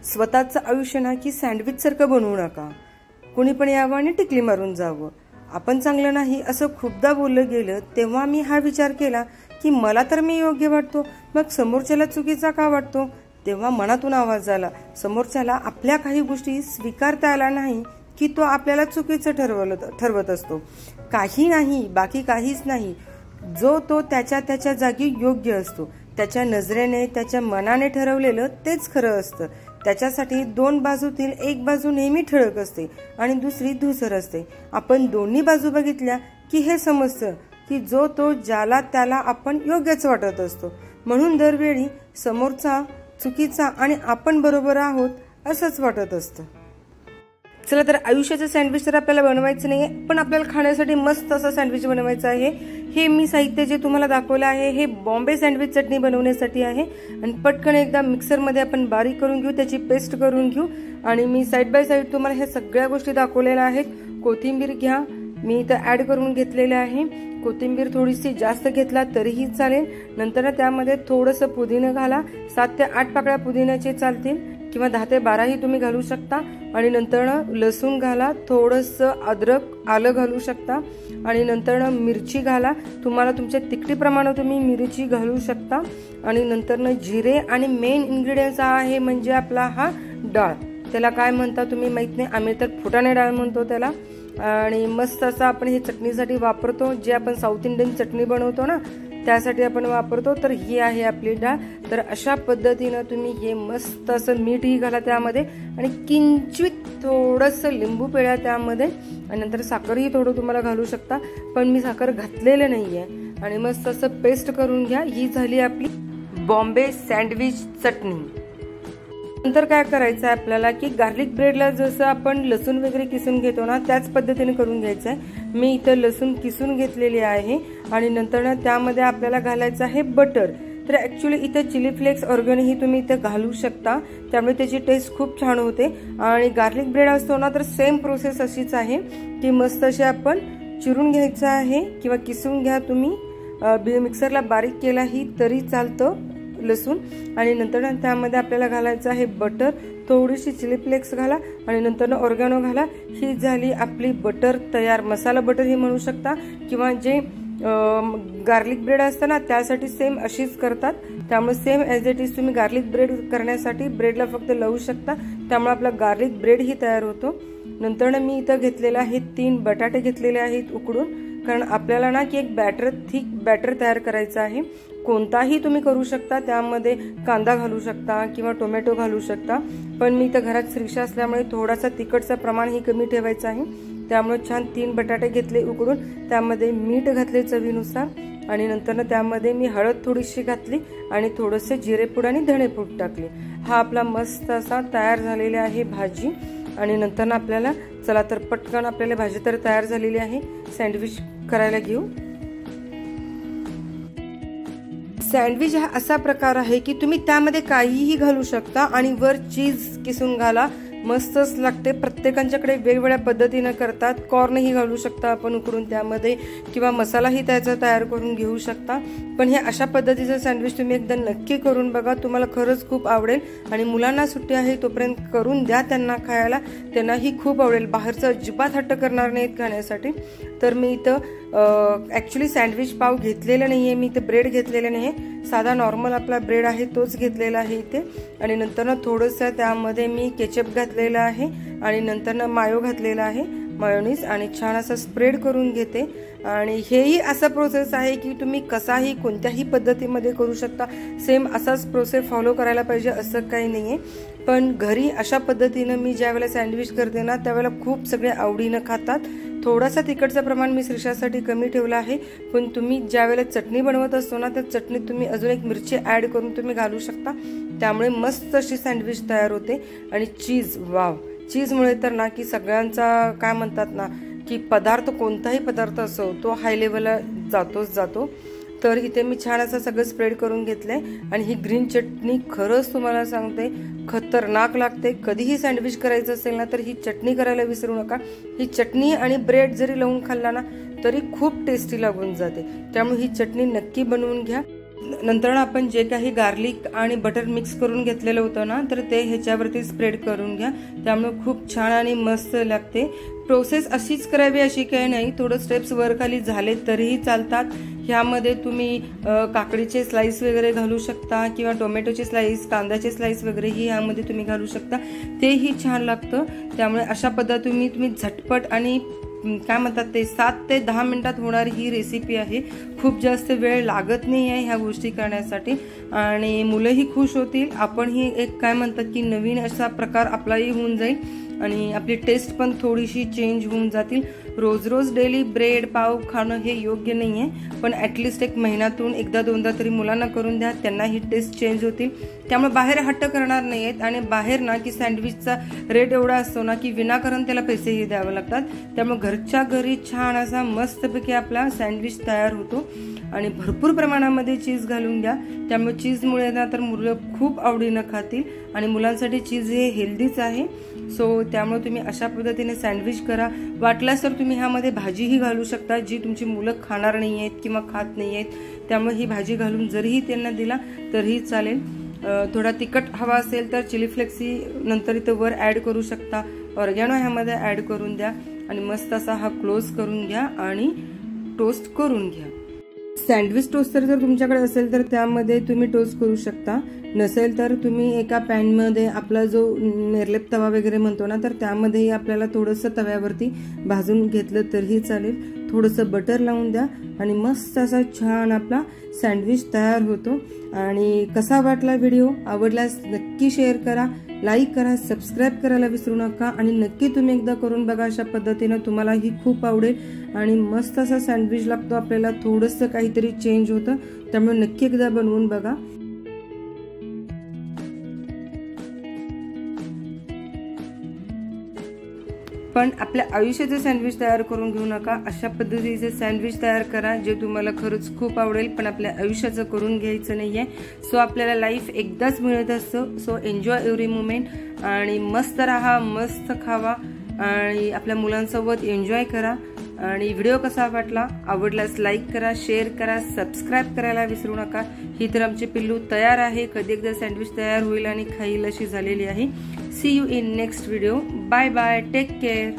स्वतःचं आयुष्य ना की सँडविच सारखं बनवू नका. कोणी पण यावं आणि टिकली मारून जावं. आपण चांगलं नाही असं खूपदा बोललं गेलं तेव्हा मी हा विचार केला की मला तर मी योग्य वाटतो, मग समोरच्याला चुकीचा का वाटतो. तेव्हा मनातून आवाज आला, समोरच्याला आपल्या काही गोष्टी स्वीकारता आल्या नाही की तो आपल्याला चुकीचं ठरवत असतो. काही नाही, बाकी काहीच नाही. जो तो त्याच्या त्याच्या जागी योग्य असतो. त्याच्या नजरेने, त्याच्या मनाने ठरवलेलं तेच खरं असतं. त्याच्यासाठी दोन बाजूतील एक बाजू नेहमी ठळक असते आणि दुसरी धूसर असते. आपण दोन्ही बाजू बघितल्या की हे समजतं की जो तो ज्याला त्याला आपण योग्यच वाटत असतो. म्हणून दरवेळी समोरचा चुकीचा आणि आपण बरोबर आहोत असंच वाटत असतं. चला तर आयुष्याचं सँडविच तर आपल्याला बनवायचं नाहीये, पण आपल्याला खाण्यासाठी मस्त असं सँडविच बनवायचं आहे. हे मी साहित्य जे तुम्हाला दाखवलं आहे हे बॉम्बे सँडविच चटणी बनवण्यासाठी आहे. आणि पटकन एकदा मिक्सरमध्ये आपण बारीक करून घेऊ, त्याची पेस्ट करून घेऊ. आणि मी साईड बाय साईड तुम्हाला ह्या सगळ्या गोष्टी दाखवलेल्या आहेत. कोथिंबीर घ्या, मी इथं ऍड करून घेतलेले आहे. कोथिंबीर थोडीशी जास्त घेतला तरीही चालेल. नंतर त्यामध्ये थोडंसं पुदिना घाला. 7 ते 8 पाकळ्या पुदिन्याचे चालतील किंवा 10 ते 12 तुम्ही घालू शकता. आणि नंतर लसूण घाला, थोडंसं अद्रक आलं घालू शकता. आणि नंतर मिरची घाला, तुम्हाला तुमच्या तिखटीप्रमाणे तुम्ही मिरची घालू शकता. आणि नंतर जिरे आणि मेन इन्ग्रेडियंट्स आहे म्हणजे आपला हा डाळ. त्याला काय म्हणता तुम्ही माहित नाही, आम्ही तर फुटाणे डाळ म्हणतो त्याला. आणि मस्त असं आपण हे चटणीसाठी वापरतो, जे आपण साऊथ इंडियन चटणी बनवतो ना त्यासाठी आपण वापरतो. तर ही आहे आपली डाळ. तर अशा पद्धतीनं तुम्ही हे मस्त असं मीठही घाला त्यामध्ये आणि किंचित थोडंसं लिंबू पिळा त्यामध्ये. आणि नंतर साखरही थोडं तुम्हाला घालू शकता, पण मी साखर घातलेलं नाहीये. आणि मस्त असं पेस्ट करून घ्या. ही झाली आपली बॉम्बे सँडविच चटणी. नंतर काय करायचं आहे आपल्याला की गार्लिक ब्रेडला जसं आपण लसूण वगैरे किसून घेतो ना त्याच पद्धतीने करून घ्यायचं आहे. मी इथं लसूण किसून घेतलेली आहे. आणि नंतर त्यामध्ये आपल्याला घालायचं आहे बटर. तर ऍक्च्युली इथं चिली फ्लेक्स ऑर्गॅनिक ही तुम्ही इथं घालू शकता, त्यामुळे त्याची टेस्ट खूप छान होते. आणि गार्लिक ब्रेड असतो ना तर सेम प्रोसेस अशीच आहे की मस्त अशी आपण चिरून घ्यायचं आहे किंवा किसून घ्या तुम्ही. मिक्सरला बारीक केलाही तरी चालतं लसूण. आणि नंतर त्यामध्ये आपल्याला घालायचं आहे बटर, थोडीशी चिली फ्लेक्स घाला आणि नंतर ऑर्गॅनो घाला. ही झाली आपली बटर तयार. मसाला बटर ही म्हणू शकता किंवा जे गार्लिक ब्रेड असतं ना त्यासाठी सेम अशीच करतात. त्यामुळे सेम ॲज इट इज तुम्ही गार्लिक ब्रेड करण्यासाठी ब्रेडला फक्त लावू शकता. त्यामुळे आपला गार्लिक ब्रेड ही तयार होतो. नंतर मी इथं घेतलेला आहे 3 बटाटे घेतलेले आहेत उकडून, कारण आपल्याला ना की एक थिक बॅटर तयार करायचं आहे. कोणताही तुम्ही करू शकता, त्यामध्ये कांदा घालू शकता किंवा टोमॅटो घालू शकता. पण मी इथं घरात श्रीषा असल्यामुळे थोडासा तिखटचं प्रमाण ही कमी ठेवायचं आहे. त्यामुळे छान 3 बटाटे घेतले उकडून, त्यामध्ये मीठ घातले चवीनुसार. आणि नंतर त्यामध्ये मी हळद थोडीशी घातली आणि थोडेसे जिरेपूड आणि धणेपूड टाकले. हा आपला मस्त असा तयार झालेला आहे भाजी. आणि नंतर आपल्याला चला तर पटकन आपल्याला भाजी तर तयार झालेली आहे, सँडविच करायला घेऊ. सँडविच हा असा प्रकार आहे की तुम्ही त्यामध्ये काहीही घालू शकता आणि वर चीज किसून घाला, मस्तच लागते. प्रत्येकांच्याकडे वेगवेगळ्या पद्धतीनं करतात. कॉर्नही घालू शकता आपण उकडून त्यामध्ये किंवा मसालाही त्याचा तयार करून घेऊ शकता. पण हे अशा पद्धतीचं सँडविच तुम्ही एकदा नक्की करून बघा, तुम्हाला खरंच खूप आवडेल. आणि मुलांना सुट्टी आहे तोपर्यंत करून द्या त्यांना खायला, त्यांनाही खूप आवडेल. बाहेरचं अजिबात हट्ट करणार नाहीत खाण्यासाठी. तर मी इथं ॲक्च्युली सँडविच पाव घेतलेला नाही आहे, मी इथं ब्रेड घेतलेलं नाही आहे, साधा नॉर्मल आपला ब्रेड आहे तोच घेतलेला आहे इथे. आणि नंतर थोडंसं त्यामध्ये मी केचप घातलेलं आहे आणि नंतर मायो घातलेला आहे, मायोनीज. आणि छान असं स्प्रेड करून घेते. आणि हेही असा प्रोसेस आहे की तुम्ही कसाही कोणत्याही पद्धतीमध्ये करू शकता. सेम असाच प्रोसेस फॉलो करायला पाहिजे असं काही नाहीये. पण घरी अशा पद्धतीनं मी ज्यावेळेला सँडविच करते ना त्यावेळेला खूप सगळे आवडीनं खातात. थोडासा तिखटचं प्रमाण मी श्रीषासाठी कमी ठेवलं आहे. पण तुम्ही ज्यावेळेला चटणी बनवत असतो ना त्या चटणीत तुम्ही अजून एक मिरची ऍड करून तुम्ही घालू शकता. त्यामुळे मस्त अशी सँडविच तयार होते. आणि चीज, वाव, चीजमुळे तर ना की सगळ्यांचा काय म्हणतात ना की पदार्थ, कोणताही पदार्थ असो तो हाय लेवलला जातो. तर इथे मी छान असं सगळं स्प्रेड करून घेतलंय. आणि ही ग्रीन चटणी खरंच तुम्हाला सांगते खतरनाक लागते. कधीही सँडविच करायचं असेल ना तर ही चटणी करायला विसरू नका. ही चटणी आणि ब्रेड जरी लावून खाल्ला ना तरी खूप टेस्टी लागून जाते. त्यामुळे ही चटणी नक्की बनवून घ्या. नंतर आपण जे काही गार्लिक आणि बटर मिक्स करून घेतलेलं होतं ना, तर ते ह्याच्यावरती स्प्रेड करून घ्या. त्यामुळे खूप छान आणि मस्त लागते. प्रोसेस अशीच करावी अशी काही नाही, थोडं स्टेप्स वर खाली झाले तरीही चालतात. ह्यामध्ये तुम्ही काकडीचे स्लाइस वगैरे घालू शकता किंवा टोमॅटोचे स्लाइस, कांद्याचे स्लाइस वगैरेही ह्यामध्ये तुम्ही घालू शकता, तेही छान लागतं. त्यामुळे अशा पद्धतीने तुम्ही झटपट आणि काय म्हणतात ते 7 ते 10 मिनिटात होणारी ही रेसिपी आहे. खूप जास्त वेळ लागत नाही आहे ह्या गोष्टी करण्यासाठी आणि मुलंही खुश होतील. आपणही एक काय म्हणतात की नवीन असा प्रकार आपलाही होऊन जाईल आणि आपली टेस्ट पण थोडीशी चेंज होऊन जातील. रोज रोज डेली ब्रेड पाव खाणं हे योग्य नाही आहे, पण ॲटलिस्ट एक महिन्यातून एकदा दोनदा तरी मुलांना करून द्या, त्यांना ही टेस्ट चेंज होतील. त्यामुळे बाहेर हट्ट करणार नाही आहेत. आणि बाहेर ना की सँडविचचा रेट एवढा असतो ना की विनाकारण त्याला पैसेही द्यावे लागतात. त्यामुळे घरच्या घरी छान असा मस्तपैकी आपला सँडविच तयार होतो. आणि भरपूर प्रमाणामध्ये चीज घालून घ्या. त्यामुळे चीजमुळे ना तर मुलं खूप आवडीनं खातील आणि मुलांसाठी चीज हे हेल्दीच आहे. सो त्यामुळे तुम्ही अशा पद्धतीने सँडविच करा. वाटल्यास तर तुम्ही ह्यामध्ये भाजीही घालू शकता, जी तुमची मुलं खाणार नाही आहेत किंवा खात नाही आहेत. त्यामुळे ही भाजी घालून जरीही त्यांना दिला तरीही चालेल. थोडा तिखट हवा असेल तर चिली फ्लेक्सही नंतर इथं वर ॲड करू शकता. ऑर्गॅनो ह्यामध्ये ॲड करून द्या आणि मस्त असा हा क्लोज करून घ्या आणि टोस्ट करून घ्या. सँडविच टोस्टर जर तुमच्याकडे असेल तर त्यामध्ये तुम्ही टोस्ट करू शकता. नसेल तर तुम्ही एका पॅनमध्ये आपला जो निर्लेप तवा वगैरे म्हणतो ना, तर त्यामध्येही आपल्याला थोडंसं तव्यावरती भाजून घेतलं तरीही चालेल. थोडंसं बटर लावून द्या आणि मस्त असा छान आपला सँडविच तयार होतो. आणि कसा वाटला व्हिडिओ? आवडल्यास नक्की शेअर करा, लाईक करा, सबस्क्राईब करायला विसरू नका. आणि नक्की तुम्ही एकदा करून बघा. अशा पद्धतीनं तुम्हालाही खूप आवडेल आणि मस्त असा सँडविच लागतो आपल्याला. थोडंसं काहीतरी चेंज होतं, त्यामुळे नक्की एकदा बनवून बघा. पण आपल्या आयुष्याचे सँडविच तयार करून घेऊ नका. अशा पद्धतीचे सँडविच तयार करा जे तुम्हाला खरंच खूप आवडेल, पण आपल्या आयुष्याचं करून घ्यायचं नाहीये. सो आपल्याला लाईफ एकदाच मिळत असतं. सो एन्जॉय एव्हरी मोमेंट आणि मस्त राहा, मस्त खावा आणि आपल्या मुलांसोबत एन्जॉय करा. आणि व्हिडिओ कसा वाटला? आवडल्यास लाईक करा, शेअर करा, सबस्क्राईब करायला विसरू नका. ही तर आमची पिल्लू तयार आहे. कधी एकदा सँडविच तयार होईल आणि खाईल अशी झालेली आहे. See you in next video. Bye bye. Take care.